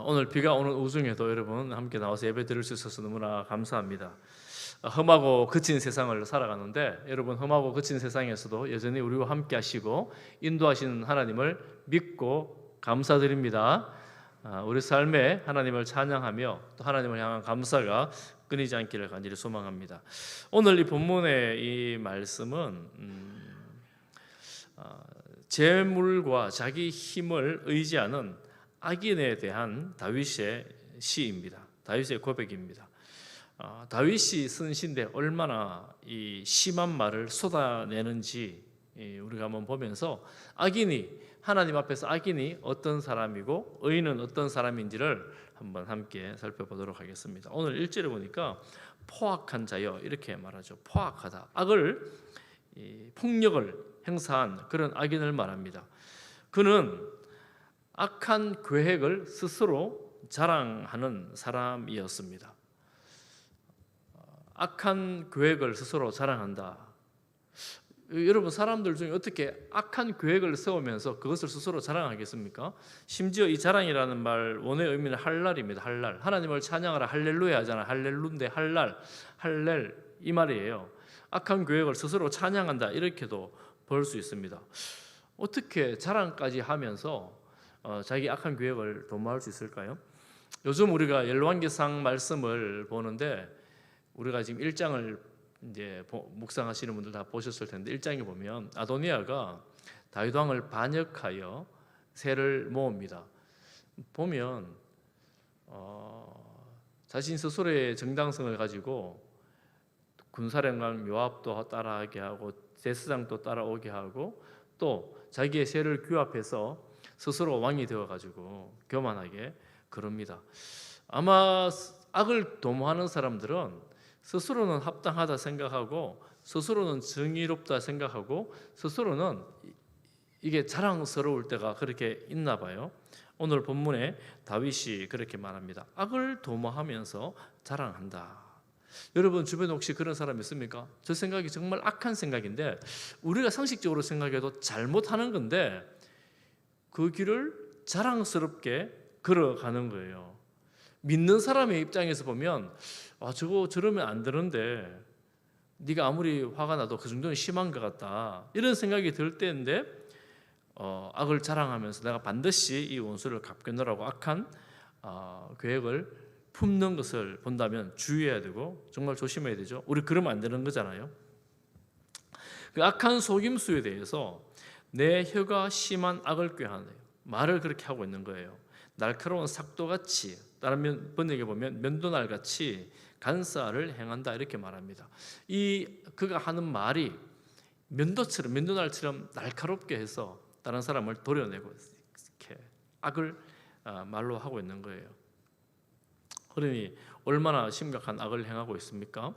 오늘 비가 오는 오중에도 여러분 함께 나와서 예배 드릴 수 있어서 너무나 감사합니다. 험하고 거친 세상을 살아가는데 여러분 험하고 거친 세상에서도 여전히 우리와 함께 하시고 인도하시는 하나님을 믿고 감사드립니다. 우리 삶에 하나님을 찬양하며 또 하나님을 향한 감사가 끊이지 않기를 간절히 소망합니다. 오늘 이 본문의 이 말씀은 재물과 자기 힘을 의지하는 악인에 대한 다윗의 시입니다. 다윗의 고백입니다. 다윗이 쓴 시인데 얼마나 이 심한 말을 쏟아내는지 우리가 한번 보면서 하나님 앞에서 악인이 어떤 사람이고 의인은 어떤 사람인지를 한번 함께 살펴보도록 하겠습니다. 오늘 1절에 보니까 포악한 자여 이렇게 말하죠. 포악하다. 폭력을 행사한 그런 악인을 말합니다. 그는 악한 계획을 스스로 자랑하는 사람이었습니다. 악한 계획을 스스로 자랑한다. 여러분 사람들 중에 어떻게 악한 계획을 세우면서 그것을 스스로 자랑하겠습니까? 심지어 이 자랑이라는 말 원어의 의미는 할랄입니다. 할랄. 하나님을 찬양하라 할렐루야 하잖아요. 할렐루인데 할렐 이 말이에요. 악한 계획을 스스로 찬양한다 이렇게도 볼 수 있습니다. 어떻게 자랑까지 하면서 자기 악한 계획을 도모할 수 있을까요? 요즘 우리가 열왕기상 말씀을 보는데 우리가 지금 1장을 이제 묵상하시는 분들 다 보셨을 텐데 1장에 보면 아도니아가 다윗 왕을 반역하여 세를 모읍니다. 보면 자신 스스로의 정당성을 가지고 군사령관 요압도 따라하게 하고 제사장도 따라오게 하고 또 자기의 세를 규합해서 스스로 왕이 되어가지고 교만하게 그럽니다. 아마 악을 도모하는 사람들은 스스로는 합당하다 생각하고 스스로는 정의롭다 생각하고 스스로는 이게 자랑스러울 때가 그렇게 있나 봐요. 오늘 본문에 다윗이 그렇게 말합니다. 악을 도모하면서 자랑한다. 여러분 주변에 혹시 그런 사람 있습니까? 저 생각이 정말 악한 생각인데 우리가 상식적으로 생각해도 잘못하는 건데 그 길을 자랑스럽게 걸어가는 거예요. 믿는 사람의 입장에서 보면 저거 저러면 안 되는데 네가 아무리 화가 나도 그 정도는 심한 것 같다 이런 생각이 들 때인데 악을 자랑하면서 내가 반드시 이 원수를 갚겠노라고 악한 계획을 품는 것을 본다면 주의해야 되고 정말 조심해야 되죠. 우리 그러면 안 되는 거잖아요. 그 악한 속임수에 대해서 내 혀가 심한 악을 꾀하네요. 말을 그렇게 하고 있는 거예요. 날카로운 삭도같이 다른 번역에 보면 면도날같이 간사를 행한다 이렇게 말합니다. 그가 하는 말이 면도날처럼 날카롭게 해서 다른 사람을 도려내고 이렇게 악을 말로 하고 있는 거예요. 그러니 얼마나 심각한 악을 행하고 있습니까?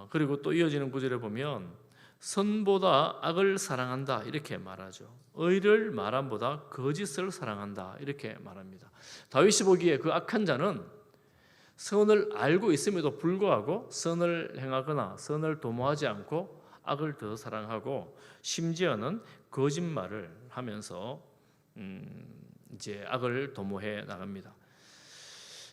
그리고 또 이어지는 구절에 보면 선보다 악을 사랑한다 이렇게 말하죠. 의를 말함보다 거짓을 사랑한다 이렇게 말합니다. 다윗이 보기에 그 악한 자는 선을 알고 있음에도 불구하고 선을 행하거나 선을 도모하지 않고 악을 더 사랑하고 심지어는 거짓말을 하면서 이제 악을 도모해 나갑니다.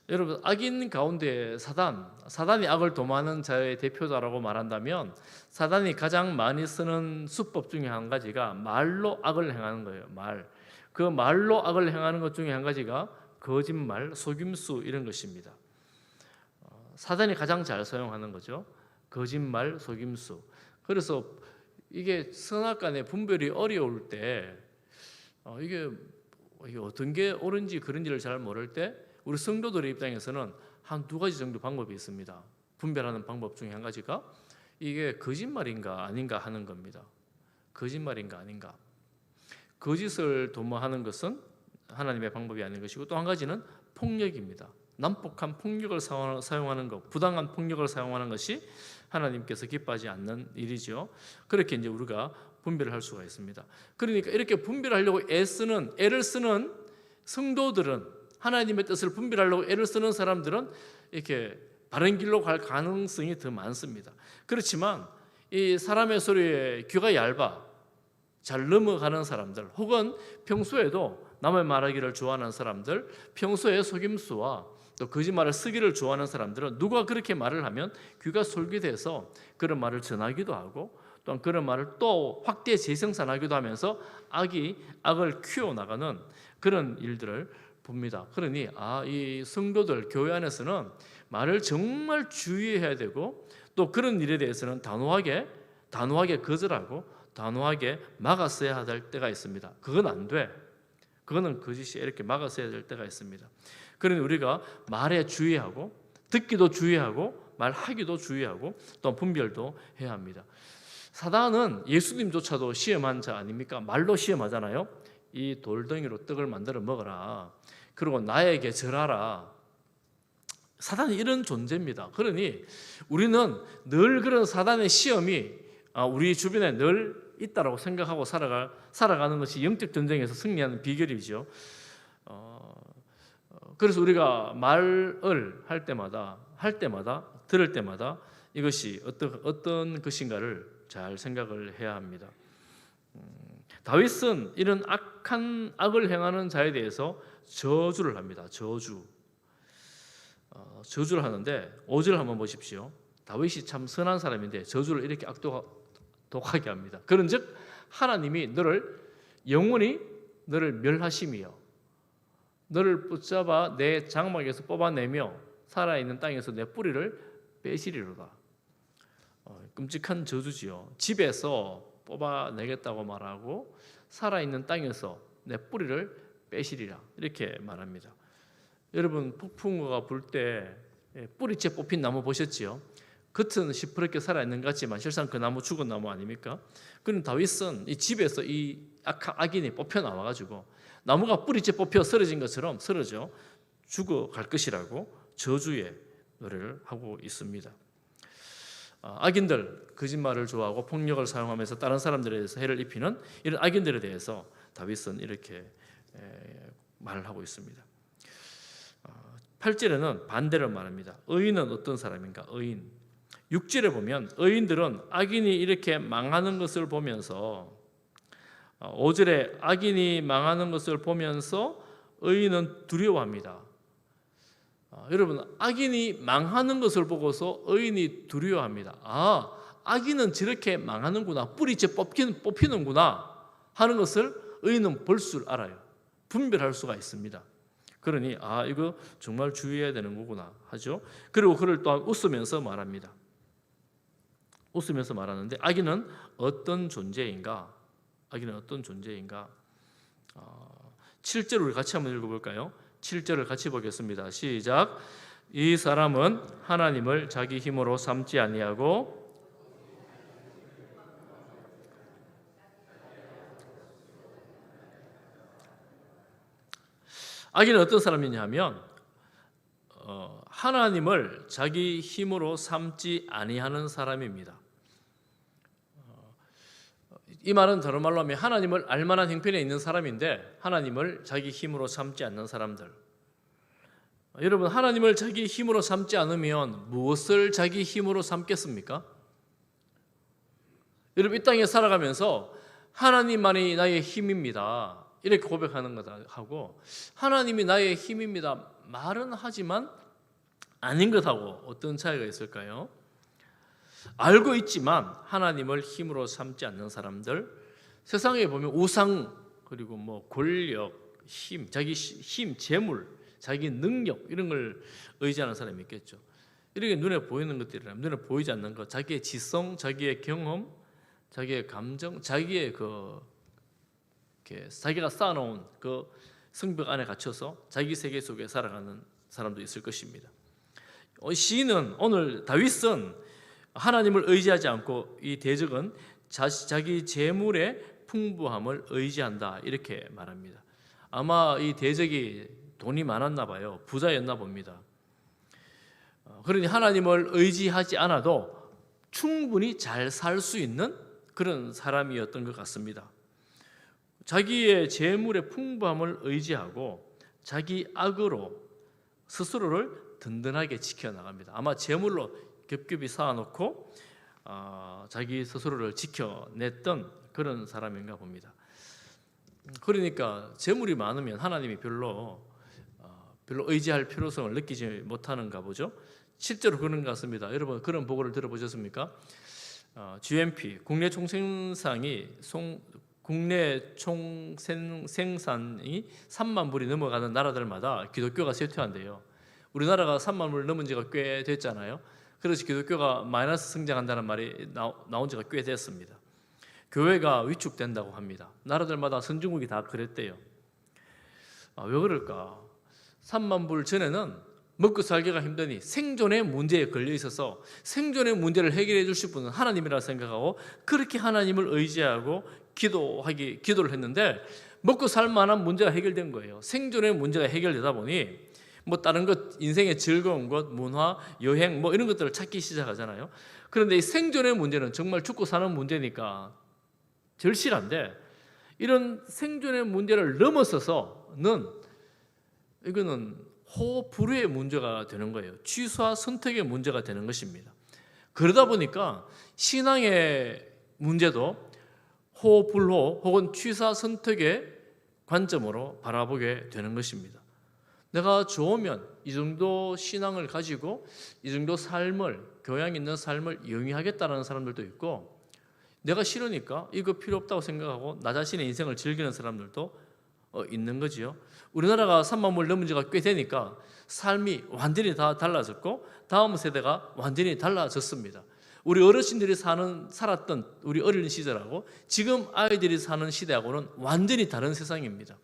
여러분 악인 가운데 사단이 악을 도모하는 자의 대표자라고 말한다면 사단이 가장 많이 쓰는 수법 중에 한 가지가 말로 악을 행하는 거예요. 그 말로 악을 행하는 것 중에 한 가지가 거짓말, 속임수 이런 것입니다. 사단이 가장 잘 사용하는 거죠. 거짓말, 속임수. 그래서 이게 선악 간의 분별이 어려울 때 이게 어떤 게 옳은지 그른지를 잘 모를 때 우리 성도들의 입장에서는 한 두 가지 정도 방법이 있습니다. 분별하는 방법 중에 한 가지가 이게 거짓말인가 아닌가 하는 겁니다. 거짓말인가 아닌가. 거짓을 도모하는 것은 하나님의 방법이 아닌 것이고 또 한 가지는 폭력입니다. 난폭한 폭력을 사용하는 것, 부당한 폭력을 사용하는 것이 하나님께서 기뻐하지 않는 일이죠. 그렇게 이제 우리가 분별을 할 수가 있습니다. 그러니까 이렇게 분별하려고 애를 쓰는 성도들은 하나님의 뜻을 분별하려고 애를 쓰는 사람들은 이렇게 바른 길로 갈 가능성이 더 많습니다. 그렇지만 이 사람의 소리에 귀가 얇아 잘 넘어가는 사람들 혹은 평소에도 남의 말하기를 좋아하는 사람들, 평소에 속임수와 또 거짓말을 쓰기를 좋아하는 사람들은 누가 그렇게 말을 하면 귀가 솔깃해서 그런 말을 전하기도 하고, 또한 그런 말을 또 확대 재생산하기도 하면서 악을 키워나가는 그런 일들을 봅니다. 그러니 이 성도들 교회 안에서는 말을 정말 주의해야 되고, 또 그런 일에 대해서는 단호하게 거절하고 단호하게 막았어야 될 때가 있습니다. 그건 안 돼. 그거는 거짓이 이렇게 막았어야 될 때가 있습니다. 그러니 우리가 말에 주의하고, 듣기도 주의하고, 말하기도 주의하고, 또 분별도 해야 합니다. 사단은 예수님조차도 시험한 자 아닙니까? 말로 시험하잖아요. 이 돌덩이로 떡을 만들어 먹어라, 그리고 나에게 절하라. 사단이 이런 존재입니다. 그러니 우리는 늘 그런 사단의 시험이 우리 주변에 늘 있다라고 생각하고 살아가는 것이 영적 전쟁에서 승리하는 비결이죠. 그래서 우리가 말을 할 때마다 들을 때마다 이것이 어떤 것인가를 잘 생각을 해야 합니다. 다윗은 이런 악을 행하는 자에 대해서 저주를 합니다. 저주를 하는데 5절 한번 보십시오. 다윗이 참 선한 사람인데 저주를 이렇게 악독하게 합니다. 그런즉 하나님이 영원히 너를 멸하심이요, 너를 붙잡아 내 장막에서 뽑아내며 살아있는 땅에서 내 뿌리를 빼시리로다. 끔찍한 저주지요. 집에서 뽑아내겠다고 말하고 살아있는 땅에서 내 뿌리를 빼시리라, 이렇게 말합니다. 여러분, 폭풍우가 불 때 뿌리째 뽑힌 나무 보셨지요? 겉은 시퍼렇게 살아있는 것 같지만 실상 그 나무 죽은 나무 아닙니까? 그럼 다윗은 이 집에서 이 악인이 뽑혀 나와가지고 나무가 뿌리째 뽑혀 쓰러진 것처럼 쓰러져 죽어갈 것이라고 저주의 노래를 하고 있습니다. 악인들, 거짓말을 좋아하고 폭력을 사용하면서 다른 사람들에 대해서 해를 입히는 이런 악인들에 대해서 다윗은 이렇게 말을 하고 있습니다. 8절에는 반대를 말합니다. 의인은 어떤 사람인가? 의인. 6절에 보면 의인들은 악인이 이렇게 망하는 것을 보면서, 5절에 악인이 망하는 것을 보면서 의인은 두려워합니다. 여러분, 악인이 망하는 것을 보고서 의인이 두려워합니다. 악인은 저렇게 망하는구나, 뿌리째 뽑히는구나 하는 것을 의인은 볼 줄 알아요. 분별할 수가 있습니다. 그러니 이거 정말 주의해야 되는 거구나 하죠. 그리고 그를 또한 웃으면서 말합니다. 웃으면서 말하는데 악인은 어떤 존재인가? 7절 우리 같이 한번 읽어볼까요? 7절을 같이 보겠습니다. 시작. 이 사람은 하나님을 자기 힘으로 삼지 아니하고 악인은 어떤 사람이냐 하면 하나님을 자기 힘으로 삼지 아니하는 사람입니다. 이 말은 다른 말로 하면 하나님을 알만한 형편에 있는 사람인데 하나님을 자기 힘으로 삼지 않는 사람들. 여러분, 하나님을 자기 힘으로 삼지 않으면 무엇을 자기 힘으로 삼겠습니까? 여러분, 이 땅에 살아가면서 하나님만이 나의 힘입니다, 이렇게 고백하는 거다 하고 하나님이 나의 힘입니다 말은 하지만 아닌 것하고 어떤 차이가 있을까요? 알고 있지만 하나님을 힘으로 삼지 않는 사람들, 세상에 보면 우상, 그리고 권력, 힘, 자기 힘, 재물, 자기 능력 이런 걸 의지하는 사람이 있겠죠. 이렇게 눈에 보이는 것들이라면 눈에 보이지 않는 것, 자기의 지성, 자기의 경험, 자기의 감정, 자기의 자기가 쌓아놓은 그 성벽 안에 갇혀서 자기 세계 속에 살아가는 사람도 있을 것입니다. 시인은 오늘 다윗은 하나님을 의지하지 않고 이 대적은 자기 재물의 풍부함을 의지한다, 이렇게 말합니다. 아마 이 대적이 돈이 많았나 봐요. 부자였나 봅니다. 그러니 하나님을 의지하지 않아도 충분히 잘 살 수 있는 그런 사람이었던 것 같습니다. 자기의 재물의 풍부함을 의지하고 자기 악으로 스스로를 든든하게 지켜나갑니다. 아마 재물로 겹겹이 쌓아놓고 자기 스스로를 지켜냈던 그런 사람인가 봅니다. 그러니까 재물이 많으면 하나님이 별로 의지할 필요성을 느끼지 못하는가 보죠. 실제로 그런 것 같습니다. 여러분 그런 보고를 들어보셨습니까? GNP 국내 총생산이 국내 총생산이 3만 불이 넘어가는 나라들마다 기독교가 쇠퇴한대요. 우리나라가 3만 불 넘은 지가 꽤 됐잖아요. 그래서 기독교가 마이너스 성장한다는 말이 나온 지가 꽤 됐습니다. 교회가 위축된다고 합니다. 나라들마다 선진국이 다 그랬대요. 왜 그럴까? 3만 불 전에는 먹고 살기가 힘드니 생존의 문제에 걸려 있어서 생존의 문제를 해결해 주실 분은 하나님이라 생각하고 그렇게 하나님을 의지하고 기도를 했는데 먹고 살 만한 문제가 해결된 거예요. 생존의 문제가 해결되다 보니 뭐 다른 것, 인생의 즐거운 것, 문화, 여행 뭐 이런 것들을 찾기 시작하잖아요. 그런데 이 생존의 문제는 정말 죽고 사는 문제니까 절실한데 이런 생존의 문제를 넘어서서는 이거는 호불호의 문제가 되는 거예요. 취사 선택의 문제가 되는 것입니다. 그러다 보니까 신앙의 문제도 호불호 혹은 취사 선택의 관점으로 바라보게 되는 것입니다. 내가 좋으면 이 정도 신앙을 가지고 이 정도 삶을, 교양 있는 삶을 영위하겠다는 사람들도 있고, 내가 싫으니까 이거 필요 없다고 생각하고 나 자신의 인생을 즐기는 사람들도 있는 거지요. 우리나라가 3만 불 넘은 지가 꽤 되니까 삶이 완전히 다 달라졌고 다음 세대가 완전히 달라졌습니다. 우리 어르신들이 살았던 우리 어린 시절하고 지금 아이들이 사는 시대하고는 완전히 다른 세상입니다.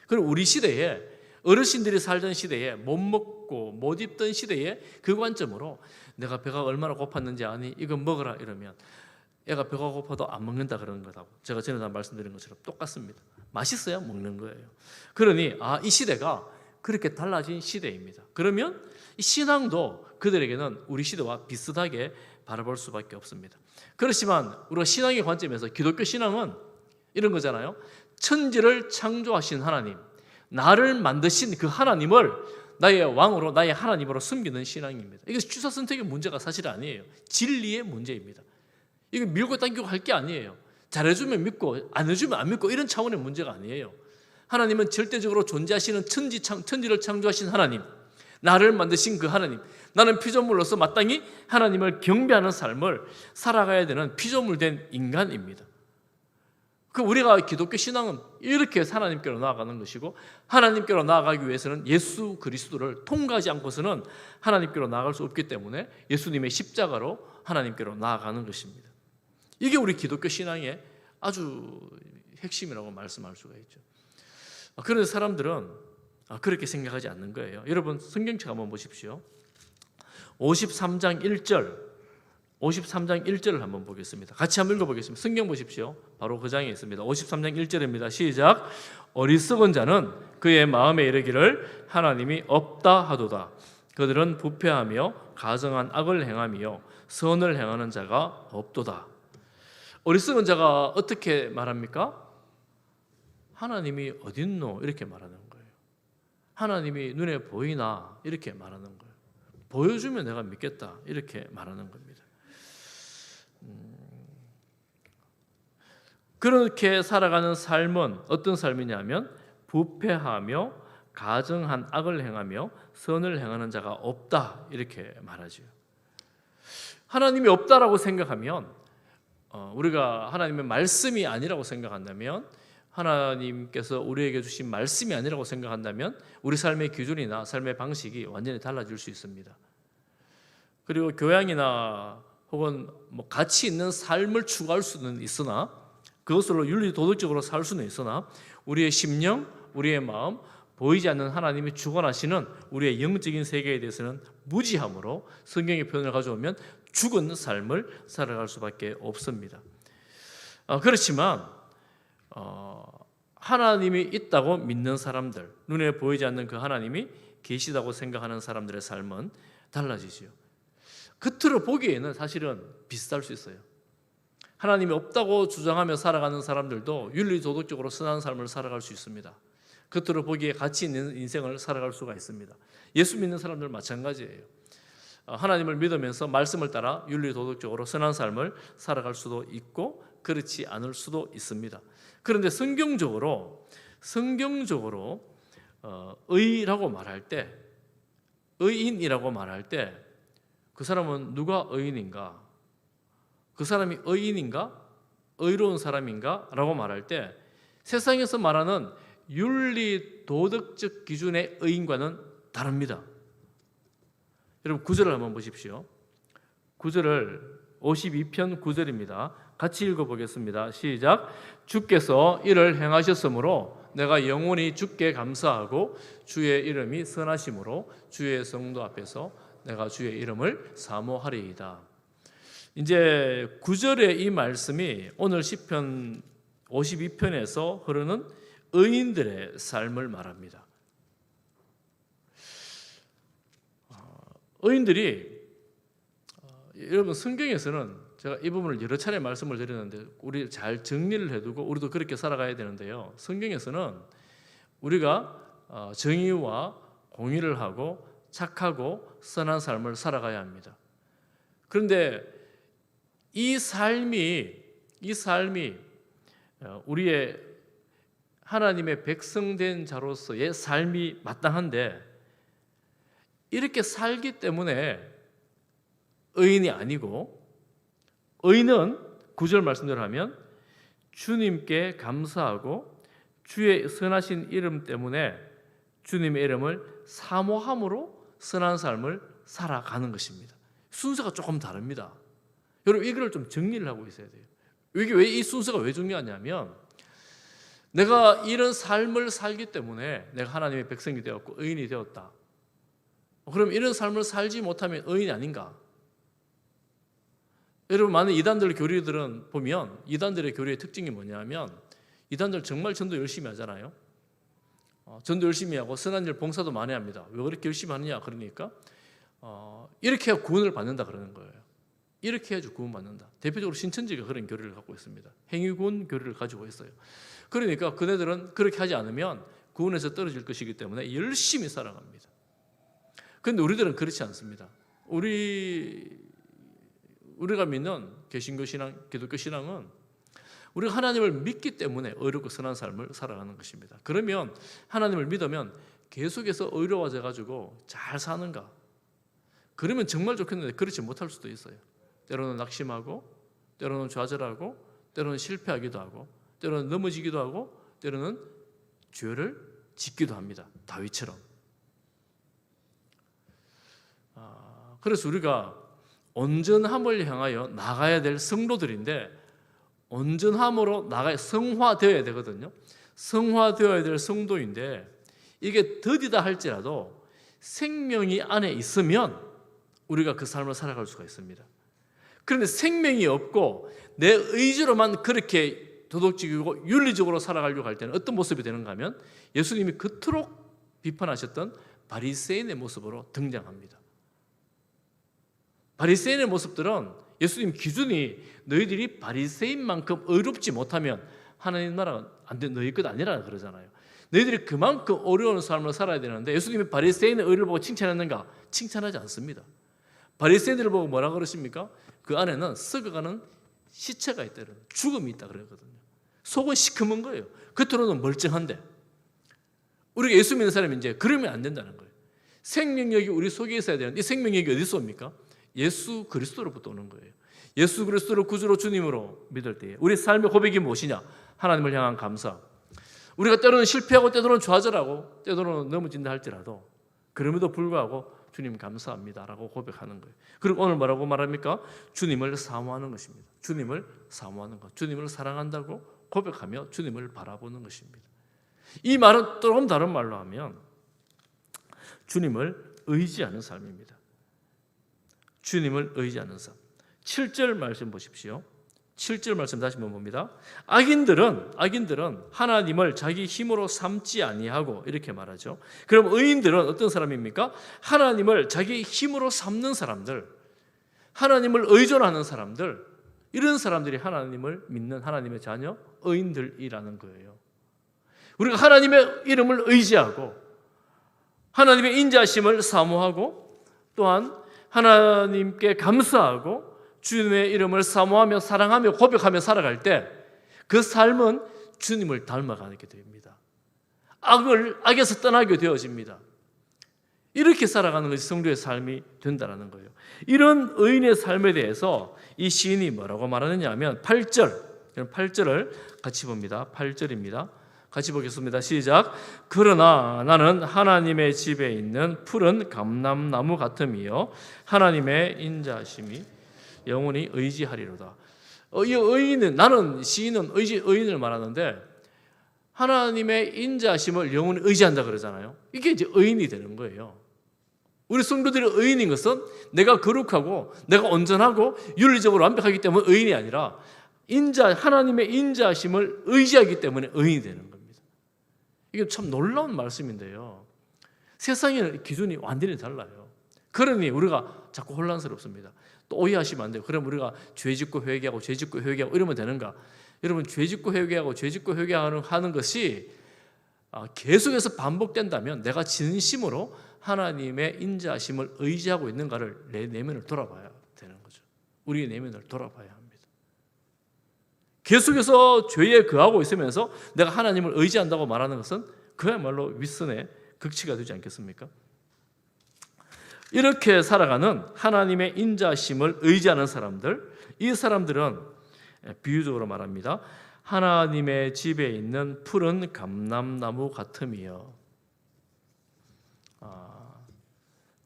그리고 우리 시대에 어르신들이 살던 시대에 못 먹고 못 입던 시대에 그 관점으로 내가 배가 얼마나 고팠는지 아니? 이거 먹어라 이러면 애가 배가 고파도 안 먹는다 그러는 거다고 제가 전에 말씀드린 것처럼 똑같습니다. 맛있어야 먹는 거예요. 그러니 이 시대가 그렇게 달라진 시대입니다. 그러면 이 신앙도 그들에게는 우리 시대와 비슷하게 바라볼 수밖에 없습니다. 그렇지만 우리가 신앙의 관점에서 기독교 신앙은 이런 거잖아요. 천지를 창조하신 하나님, 나를 만드신 그 하나님을 나의 왕으로 나의 하나님으로 섬기는 신앙입니다. 이게 취사 선택의 문제가 사실 아니에요. 진리의 문제입니다. 이거 밀고 당기고 할 게 아니에요. 잘해주면 믿고 안 해주면 안 믿고 이런 차원의 문제가 아니에요. 하나님은 절대적으로 존재하시는 천지를 창조하신 하나님, 나를 만드신 그 하나님, 나는 피조물로서 마땅히 하나님을 경배하는 삶을 살아가야 되는 피조물된 인간입니다. 우리가 기독교 신앙은 이렇게 하나님께로 나아가는 것이고, 하나님께로 나아가기 위해서는 예수 그리스도를 통과하지 않고서는 하나님께로 나아갈 수 없기 때문에 예수님의 십자가로 하나님께로 나아가는 것입니다. 이게 우리 기독교 신앙의 아주 핵심이라고 말씀할 수가 있죠. 그런데 사람들은 그렇게 생각하지 않는 거예요. 여러분 성경책 한번 보십시오. 53장 1절을 한번 보겠습니다. 같이 한번 읽어보겠습니다. 성경 보십시오. 바로 그 장에 있습니다. 53장 1절입니다. 시작. 어리석은 자는 그의 마음에 이르기를 하나님이 없다 하도다. 그들은 부패하며 가증한 악을 행하며 선을 행하는 자가 없도다. 어리석은 자가 어떻게 말합니까? 하나님이 어딨노? 이렇게 말하는 거예요. 하나님이 눈에 보이나? 이렇게 말하는 거예요. 보여주면 내가 믿겠다. 이렇게 말하는 겁니다. 그렇게 살아가는 삶은 어떤 삶이냐면 부패하며 가증한 악을 행하며 선을 행하는 자가 없다. 이렇게 말하죠. 하나님이 없다라고 생각하면 우리가 하나님의 말씀이 아니라고 생각한다면, 하나님께서 우리에게 주신 말씀이 아니라고 생각한다면 우리 삶의 기준이나 삶의 방식이 완전히 달라질 수 있습니다. 그리고 교양이나 혹은 가치 있는 삶을 추구할 수는 있으나, 그것으로 윤리 도덕적으로 살 수는 있으나 우리의 심령, 우리의 마음, 보이지 않는 하나님이 주관하시는 우리의 영적인 세계에 대해서는 무지함으로 성경의 표현을 가져오면 죽은 삶을 살아갈 수밖에 없습니다. 그렇지만 하나님이 있다고 믿는 사람들, 눈에 보이지 않는 그 하나님이 계시다고 생각하는 사람들의 삶은 달라지죠. 겉으로 보기에는 사실은 비슷할 수 있어요. 하나님이 없다고 주장하며 살아가는 사람들도 윤리도덕적으로 선한 삶을 살아갈 수 있습니다. 겉으로 보기에 가치 있는 인생을 살아갈 수가 있습니다. 예수 믿는 사람들 마찬가지예요. 하나님을 믿으면서 말씀을 따라 윤리도덕적으로 선한 삶을 살아갈 수도 있고 그렇지 않을 수도 있습니다. 그런데 성경적으로 의라고 말할 때, 의인이라고 말할 때 그 사람은 누가 의인인가? 그 사람이 의인인가? 의로운 사람인가? 라고 말할 때 세상에서 말하는 윤리 도덕적 기준의 의인과는 다릅니다. 여러분 9절을 한번 보십시오. 9절을 52편 9절입니다. 같이 읽어보겠습니다. 시작. 주께서 이를 행하셨으므로 내가 영원히 주께 감사하고 주의 이름이 선하심으로 주의 성도 앞에서 내가 주의 이름을 사모하리이다. 이제 9절의 이 말씀이 오늘 시편 52편에서 흐르는 의인들의 삶을 말합니다. 의인들이 여러분 성경에서는 제가 이 부분을 여러 차례 말씀을 드렸는데 우리 잘 정리를 해두고 우리도 그렇게 살아가야 되는데요. 성경에서는 우리가 정의와 공의를 하고 착하고 선한 삶을 살아가야 합니다. 그런데 이 삶이 우리의 하나님의 백성된 자로서의 삶이 마땅한데 이렇게 살기 때문에 의인이 아니고, 의인은 9절 말씀대로 하면 주님께 감사하고 주의 선하신 이름 때문에 주님의 이름을 사모함으로 선한 삶을 살아가는 것입니다. 순서가 조금 다릅니다. 여러분 이걸 좀 정리를 하고 있어야 돼요. 이게 왜 이 순서가 왜 중요하냐면 내가 이런 삶을 살기 때문에 내가 하나님의 백성이 되었고 의인이 되었다. 그럼 이런 삶을 살지 못하면 의인이 아닌가? 여러분 많은 이단들 교리들은 보면 이단들의 교리의 특징이 뭐냐면 이단들 정말 전도 열심히 하잖아요. 전도 열심히 하고 선한 일 봉사도 많이 합니다. 왜 그렇게 열심히 하느냐? 그러니까 이렇게 해야 구원을 받는다 그러는 거예요. 이렇게 해야지 구원받는다. 대표적으로 신천지가 그런 교리를 갖고 있습니다. 행위구원 교리를 가지고 있어요. 그러니까 그네들은 그렇게 하지 않으면 구원에서 떨어질 것이기 때문에 열심히 살아갑니다. 그런데 우리들은 그렇지 않습니다. 우리가 믿는 개신교 신앙, 기독교 신앙은 우리가 하나님을 믿기 때문에 의롭고 선한 삶을 살아가는 것입니다. 그러면 하나님을 믿으면 계속해서 의로워져 가지고 잘 사는가? 그러면 정말 좋겠는데 그렇지 못할 수도 있어요. 때로는 낙심하고, 때로는 좌절하고, 때로는 실패하기도 하고, 때로는 넘어지기도 하고, 때로는 죄를 짓기도 합니다. 다윗처럼. 그래서 우리가 온전함을 향하여 나가야 될 성도들인데 온전함으로 나가야 성화되어야 되거든요. 성화되어야 될 성도인데 이게 더디다 할지라도 생명이 안에 있으면 우리가 그 삶을 살아갈 수가 있습니다. 그런데 생명이 없고 내 의지로만 그렇게 도덕적이고 윤리적으로 살아가려고 할 때는 어떤 모습이 되는가 하면 예수님이 그토록 비판하셨던 바리새인의 모습으로 등장합니다. 바리새인의 모습들은 예수님 기준이 너희들이 바리새인만큼 의롭지 못하면 하나님 나라가 안 돼, 너희 것 아니라 그러잖아요. 너희들이 그만큼 어려운 삶을 살아야 되는데 예수님이 바리새인의 의를 보고 칭찬했는가? 칭찬하지 않습니다. 바리새인들을 보고 뭐라 그러십니까? 그 안에는 썩어가는 시체가 있다, 죽음이 있다 그러거든요. 속은 시커먼 거예요. 겉으로는 멀쩡한데 우리가 예수 믿는 사람이 이제 그러면 안 된다는 거예요. 생명력이 우리 속에 있어야 되는데 이 생명력이 어디서 옵니까? 예수 그리스도로부터 오는 거예요. 예수 그리스도를 구주로 주님으로 믿을 때에 우리 삶의 고백이 무엇이냐? 하나님을 향한 감사. 우리가 때로는 실패하고 때로는 좌절하고 때로는 넘어진다 할지라도 그럼에도 불구하고 주님 감사합니다라고 고백하는 거예요. 그리고 오늘 뭐라고 말합니까? 주님을 사모하는 것입니다. 주님을 사모하는 것, 주님을 사랑한다고 고백하며 주님을 바라보는 것입니다. 이 말은 조금 다른 말로 하면 주님을 의지하는 삶입니다. 주님을 의지하는 삶. 7절 말씀 보십시오. 7절 말씀 다시 한번 봅니다. 악인들은 하나님을 자기 힘으로 삼지 아니하고 이렇게 말하죠. 그럼 의인들은 어떤 사람입니까? 하나님을 자기 힘으로 삼는 사람들, 하나님을 의존하는 사람들, 이런 사람들이 하나님을 믿는 하나님의 자녀, 의인들이라는 거예요. 우리가 하나님의 이름을 의지하고 하나님의 인자심을 사모하고 또한 하나님께 감사하고 주님의 이름을 사모하며 사랑하며 고백하며 살아갈 때 그 삶은 주님을 닮아가게 됩니다. 악에서 떠나게 되어집니다. 이렇게 살아가는 것이 성도의 삶이 된다는 거예요. 이런 의인의 삶에 대해서 이 시인이 뭐라고 말하느냐 하면 8절을 같이 봅니다. 8절입니다. 같이 보겠습니다. 시작. 그러나 나는 하나님의 집에 있는 푸른 감람나무 같음이요 하나님의 인자하심이 영원히 의지하리로다. 이 의인은, 나는 시인은 의인을 말하는데 하나님의 인자하심을 영원히 의지한다 그러잖아요. 이게 이제 의인이 되는 거예요. 우리 성도들이 의인인 것은 내가 거룩하고 내가 온전하고 윤리적으로 완벽하기 때문에 의인이 아니라 하나님의 인자하심을 의지하기 때문에 의인이 되는 겁니다. 이게 참 놀라운 말씀인데요. 세상에는 기준이 완전히 달라요. 그러니 우리가 자꾸 혼란스럽습니다. 또 오해하시면 안 돼요. 그럼 우리가 죄짓고 회개하고 죄짓고 회개하고 이러면 되는가? 여러분, 죄짓고 회개하고 죄짓고 회개하는 것이 계속해서 반복된다면 내가 진심으로 하나님의 인자하심을 의지하고 있는가를 내 내면을 돌아봐야 되는 거죠. 우리의 내면을 돌아봐야 합니다. 계속해서 죄에 거하고 있으면서 내가 하나님을 의지한다고 말하는 것은 그야말로 윗선의 극치가 되지 않겠습니까? 이렇게 살아가는 하나님의 인자심을 의지하는 사람들, 이 사람들은 비유적으로 말합니다. 하나님의 집에 있는 푸른 감람나무 같음이요.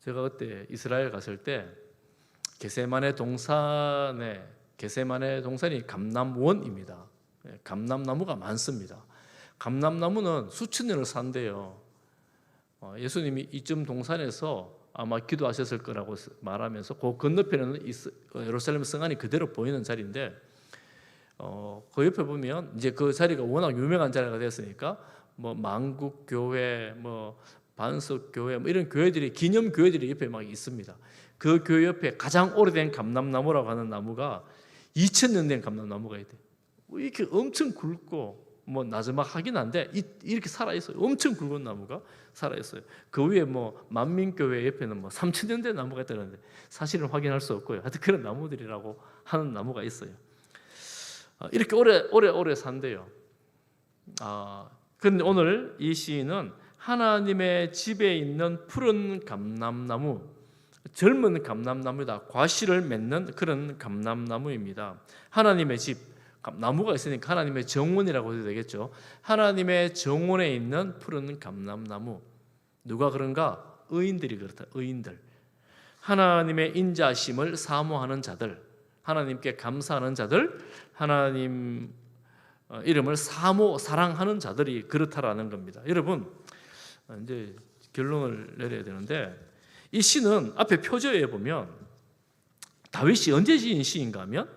제가 그때 이스라엘 갔을 때 게세마네 동산이 감람원입니다. 감람나무가 많습니다. 감람나무는 수천 년을 산대요. 예수님이 이쯤 동산에서 아마 기도하셨을 거라고 말하면서 그 건너편에는 예루살렘 성안이 그대로 보이는 자리인데 그 옆에 보면 이제 그 자리가 워낙 유명한 자리가 됐으니까 뭐 만국교회, 뭐 반석교회, 뭐 이런 교회들이 기념 교회들이 옆에 막 있습니다. 그 교회 옆에 가장 오래된 감람나무라고 하는 나무가 2000년 된 감람나무가 있대요. 이렇게 엄청 굵고 뭐 나지막하긴 한데 이렇게 살아 있어요. 엄청 굵은 나무가 살아 있어요. 그 위에 뭐 만민교회 옆에는 뭐 3000년 된 나무가 있다는데 사실은 확인할 수 없고요. 하여튼 그런 나무들이라고 하는 나무가 있어요. 이렇게 오래 산대요. 그런데 오늘 이 시인은 하나님의 집에 있는 푸른 감람나무, 젊은 감람나무다. 과실을 맺는 그런 감람나무입니다. 하나님의 집, 나무가 있으니까 하나님의 정원이라고 해도 되겠죠. 하나님의 정원에 있는 푸른 감람나무. 누가 그런가? 의인들이 그렇다. 의인들. 하나님의 인자심을 사모하는 자들, 하나님께 감사하는 자들, 하나님 이름을 사랑하는 자들이 그렇다라는 겁니다. 여러분, 이제 결론을 내려야 되는데 이 시는 앞에 표저에 보면 다윗이 언제 지은 시인가 하면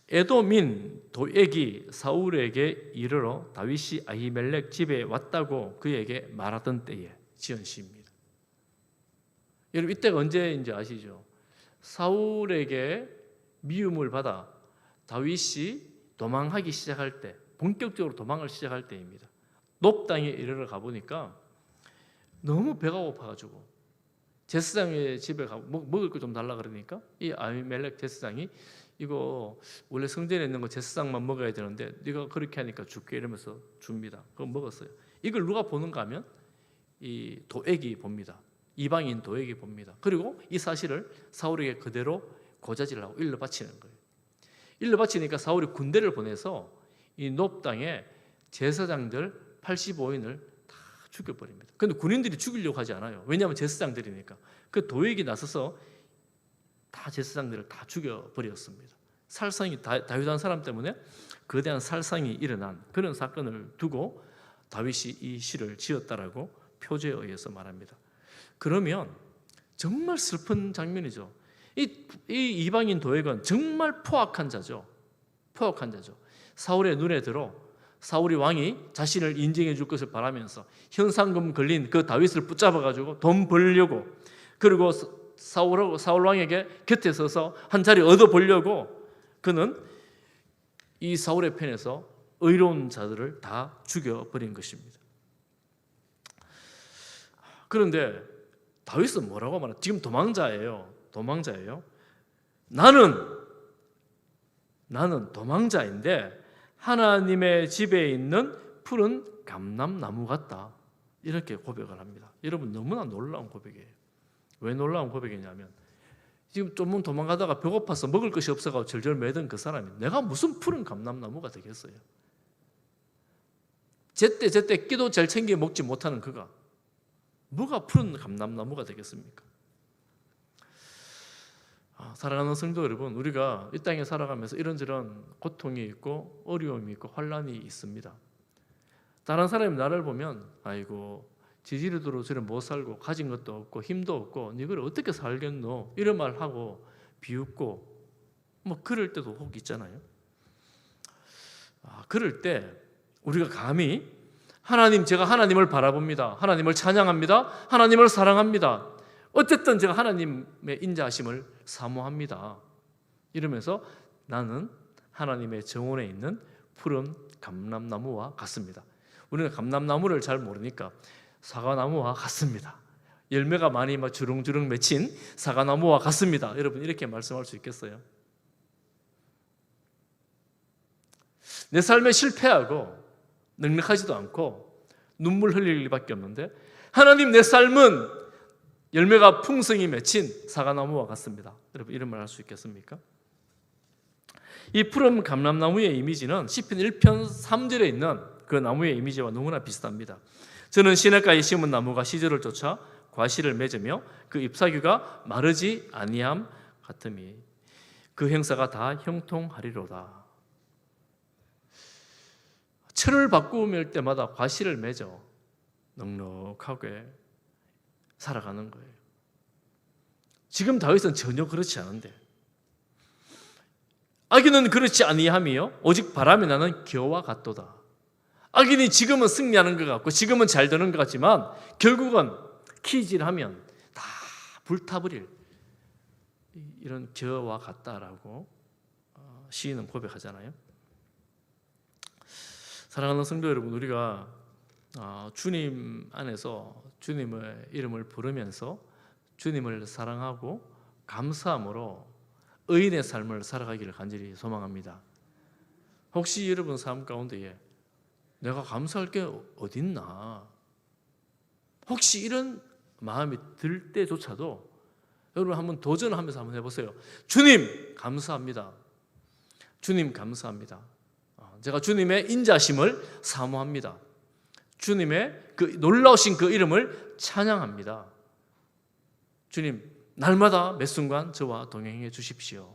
에돔인 도액이 사울에게 이르러 다윗이 아히멜렉 집에 왔다고 그에게 말하던 때에 지은 시입니다. 여러분, 이때가 언제인지 아시죠? 사울에게 미움을 받아 다윗이 도망하기 시작할 때, 본격적으로 도망을 시작할 때입니다. 놉 땅에 이르러 가보니까 너무 배가 고파가지고 제사장의 집에 가고 먹을 거 좀 달라 그러니까 이 아히멜렉 제사장이 이거 원래 성전에 있는 거 제사장만 먹어야 되는데 네가 그렇게 하니까 줄게 이러면서 줍니다. 그거 먹었어요. 이걸 누가 보는가 하면 이 도액이 봅니다. 이방인 도액이 봅니다. 그리고 이 사실을 사울에게 그대로 고자질하고 일러 바치는 거예요. 일러 바치니까 사울이 군대를 보내서 이 놉 땅에 제사장들 85인을 다 죽여버립니다. 그런데 군인들이 죽이려고 하지 않아요. 왜냐하면 제사장들이니까. 그 도액이 나서서 다 제사장들을 다 죽여버렸습니다. 살상이 다윗 한 사람 때문에 거대한 살상이 일어난 그런 사건을 두고 다윗이 이 시를 지었다라고 표제에 의해서 말합니다. 그러면 정말 슬픈 장면이죠. 이 이방인 도액은 정말 포악한 자죠. 포악한 자죠. 사울의 눈에 들어 사울이 왕이 자신을 인정해 줄 것을 바라면서 현상금 걸린 그 다윗을 붙잡아가지고 돈 벌려고, 그리고 사울 왕에게 곁에 서서 한 자리 얻어 보려고 그는 이 사울의 편에서 의로운 자들을 다 죽여버린 것입니다. 그런데 다윗은 뭐라고 말해요? 지금 도망자예요. 나는 도망자인데 하나님의 집에 있는 푸른 감람나무 같다. 이렇게 고백을 합니다. 여러분, 너무나 놀라운 고백이에요. 왜 놀라운 고백이냐면 지금 좀 도망가다가 배고파서 먹을 것이 없어서 절절 매던 그 사람이 내가 무슨 푸른 감람나무가 되겠어요. 제때 끼도 잘 챙겨 먹지 못하는 그가 뭐가 푸른 감람나무가 되겠습니까? 사랑하는 성도 여러분, 우리가 이 땅에 살아가면서 이런저런 고통이 있고 어려움이 있고 환난이 있습니다. 다른 사람이 나를 보면 아이고 지지리도로 저래 못 살고 가진 것도 없고 힘도 없고 이걸 어떻게 살겠노 이런 말 하고 비웃고 뭐 그럴 때도 혹 있잖아요. 그럴 때 우리가 감히 하나님, 제가 하나님을 바라봅니다. 하나님을 찬양합니다. 하나님을 사랑합니다. 어쨌든 제가 하나님의 인자하심을 사모합니다. 이러면서 나는 하나님의 정원에 있는 푸른 감람나무와 같습니다. 우리는 감람나무를 잘 모르니까 사과나무와 같습니다. 열매가 많이 막 주렁주렁 맺힌 사과나무와 같습니다. 여러분, 이렇게 말씀할 수 있겠어요? 내 삶에 실패하고 넉넉하지도 않고 눈물 흘릴 일밖에 없는데 하나님, 내 삶은 열매가 풍성히 맺힌 사과나무와 같습니다. 여러분, 이런 말 할 수 있겠습니까? 이 푸른 감람나무의 이미지는 시편 1편 3절에 있는 그 나무의 이미지와 너무나 비슷합니다. 저는 시냇가에 심은 나무가 시절을 쫓아 과실을 맺으며 그 잎사귀가 마르지 아니함 같음이 그 행사가 다 형통하리로다. 철을 바꾸며 때마다 과실을 맺어 넉넉하게 살아가는 거예요. 지금 다윗은 전혀 그렇지 않은데 악인은 그렇지 아니함이요 오직 바람이 나는 겨와 같도다. 악인이 지금은 승리하는 것 같고 지금은 잘 되는 것 같지만 결국은 키질하면 다 불타버릴 이런 겨와 같다라고 시인은 고백하잖아요. 사랑하는 성도 여러분, 우리가 주님 안에서 주님의 이름을 부르면서 주님을 사랑하고 감사함으로 의인의 삶을 살아가기를 간절히 소망합니다. 혹시 여러분 삶 가운데에 내가 감사할 게 어딨나? 혹시 이런 마음이 들 때조차도 여러분 한번 도전하면서 한번 해보세요. 주님 감사합니다. 주님 감사합니다. 제가 주님의 인자심을 사모합니다. 주님의 그 놀라우신 그 이름을 찬양합니다. 주님, 날마다 매 순간 저와 동행해 주십시오.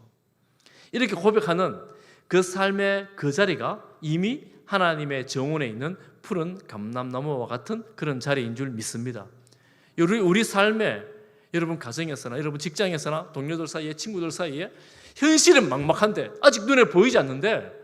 이렇게 고백하는 그 삶의 그 자리가 이미 하나님의 정원에 있는 푸른 감람나무와 같은 그런 자리인 줄 믿습니다. 우리 삶에 여러분 가정에서나 여러분 직장에서나 동료들 사이에 친구들 사이에 현실은 막막한데 아직 눈에 보이지 않는데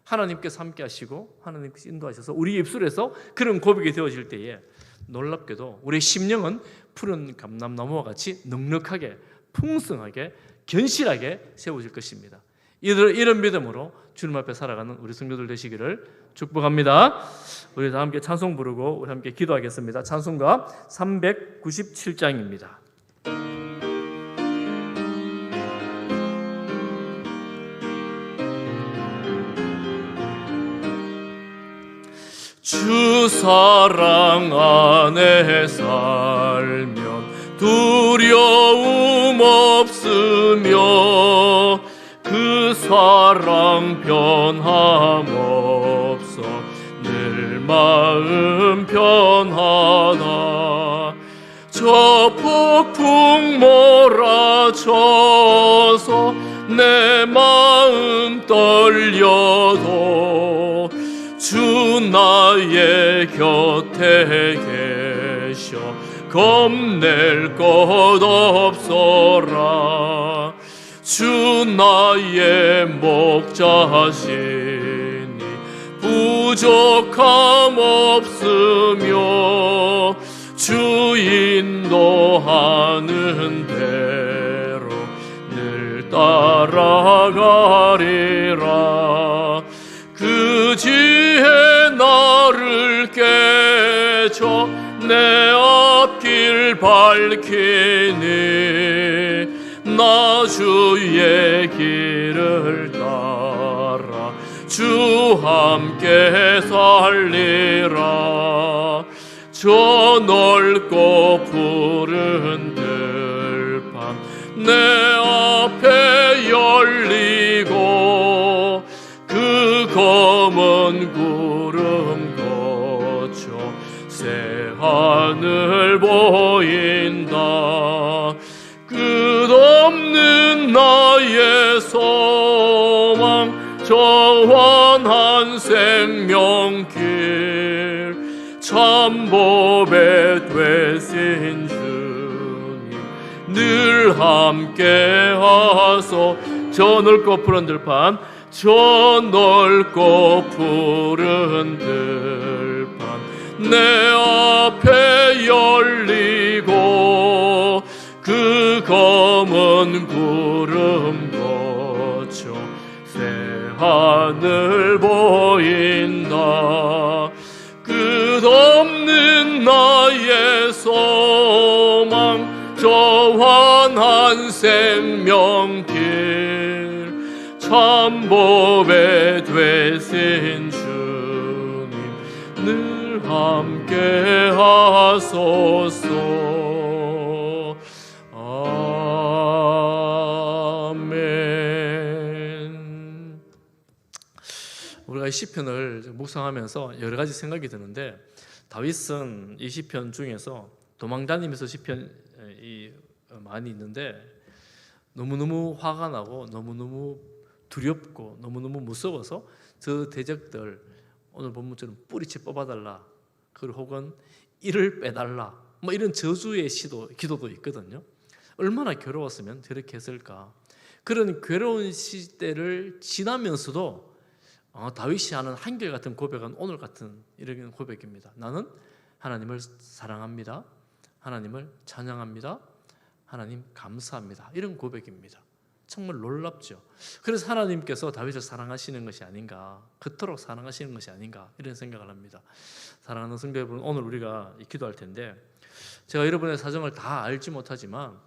하나님께서 함께 하시고 하나님께서 인도하셔서 우리 입술에서 그런 고백이 되어질 때에 놀랍게도 우리의 심령은 푸른 감람나무와 같이 넉넉하게 풍성하게 견실하게 세워질 것입니다. 이런 믿음으로 주님 앞에 살아가는 우리 성도들 되시기를 축복합니다. 우리 다 함께 찬송 부르고 우리 함께 기도하겠습니다. 찬송가 397장입니다. 주 사랑 안에 살면 두려움 없으며 그 사랑 변함없어 늘 마음 편하다. 저 폭풍 몰아쳐서 내 마음 떨려도 주 나의 곁에 계셔 겁낼 것 없어라. 주 나의 목자시니 부족함 없으며 주 인도하는 대로 늘 따라가리라. 그 지혜 나를 깨쳐 내 앞길 밝히니 나 주의 길을 따라 주 함께 살리라. 저 넓고 푸른 들판 내 앞에 열리고 그 검은 구름 거쳐 새하늘 보인다. 끝없는 나의 소망 정환한 생명길 참복에 되신 주님 늘 함께 하소. 저 넓고 푸른 들판 저 넓고 푸른 들판 내 앞에 열리고 그 검은 구름 거쳐 새하늘 보인다. 끝없는 나의 소망 정환한 생명길 참복에 되신 주님 늘 함께 하소서. 아멘. 우리가 이 시편을 묵상하면서 여러 가지 생각이 드는데, 다윗은 이 시편 중에서 도망다니면서 시편이 많이 있는데 너무너무 화가 나고 너무너무 두렵고 너무너무 무서워서 저 대적들 오늘 본문처럼 뿌리채 뽑아달라, 그리고 혹은 이를 빼달라, 뭐 이런 저주의 기도도 있거든요. 얼마나 괴로웠으면 저렇게 했을까. 그런 괴로운 시대를 지나면서도 다윗이 하는 한결같은 고백은 오늘 같은 이런 고백입니다. 나는 하나님을 사랑합니다. 하나님을 찬양합니다. 하나님 감사합니다. 이런 고백입니다. 정말 놀랍죠. 그래서 하나님께서 다윗을 사랑하시는 것이 아닌가, 그토록 사랑하시는 것이 아닌가 이런 생각을 합니다. 사랑하는 성도 여러분, 오늘 우리가 기도할 텐데 제가 여러분의 사정을 다 알지 못하지만